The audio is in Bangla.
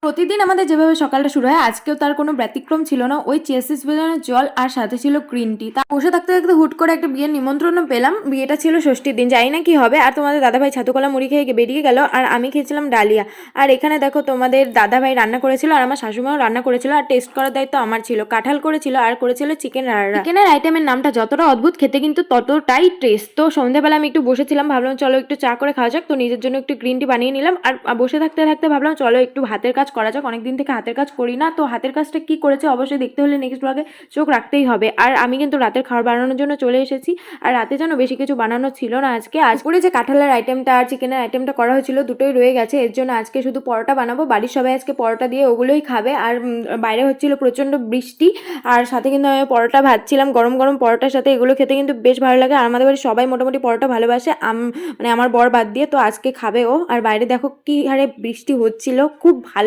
প্রতিদিন আমাদের যেভাবে সকালটা শুরু হয় আজকেও তার কোনো ব্যতিক্রম ছিল না। ওই চেসিস বেলানোর জল আর সাথে ছিল গ্রিন টি। তা বসে থাকতে থাকতে হুট করে একটা বিয়ের নিমন্ত্রণও পেলাম। বিয়েটা ছিল ষষ্ঠীর দিন, জানি না কি হবে। আর তোমাদের দাদাভাই ছাতুকলা মুড়ি খেয়ে বেরিয়ে গেল আর আমি খেয়েছিলাম ডালিয়া। আর এখানে দেখো তোমাদের দাদাভাই রান্না করেছিল আর আমার শাশুমাও রান্না করেছিল, আর টেস্ট করার দায়িত্ব আমার ছিল। কাঁঠাল করেছিল আর করেছিল চিকেন রাড়া। চিকেনের আইটেমের নামটা যতটা অদ্ভুত, খেতে কিন্তু ততটাই টেস্ট। তো সন্ধ্যাবেলা আমি একটু বসেছিলাম, ভাবলাম চলো একটু চা করে খাওয়া যাক। তো নিজের জন্য একটু গ্রিন টি বানিয়ে নিলাম আর বসে থাকতে থাকতে ভাবলাম চলো একটু হাতের কাজ করা যাক। অনেকদিন থেকে হাতের কাজ করি না। তো হাতের কাজটা কি করেছে অবশ্যই দেখতে হলে নেক্সট ব্লগে চোখ রাখতেই হবে। আর আমি কিন্তু রাতের খাবার বানানোর জন্য চলে এসেছি। আর রাতে যেন বেশি কিছু বানানো ছিল না আজকে। আজ করে যে কাঁঠালের আইটেমটা আর চিকেনের আইটেমটা করা হয়েছিল দুটোই রয়ে গেছে। এর জন্য আজকে শুধু পরোটা বানাবো। বাড়ির সবাই আজকে পরোটা দিয়ে ওগুলোই খাবে। আর বাইরে হচ্ছিল প্রচণ্ড বৃষ্টি, আর সাথে কিন্তু আমি পরোটা ভাজছিলাম। গরম গরম পরোটার সাথে এগুলো খেতে কিন্তু বেশ ভালো লাগে। আর আমাদের বাড়ির সবাই মোটামুটি পরোটা ভালোবাসে, মানে আমার বর বাদ দিয়ে। তো আজকে খাবে ও। আর বাইরে দেখো কি হারে বৃষ্টি হচ্ছিল, খুব ভালো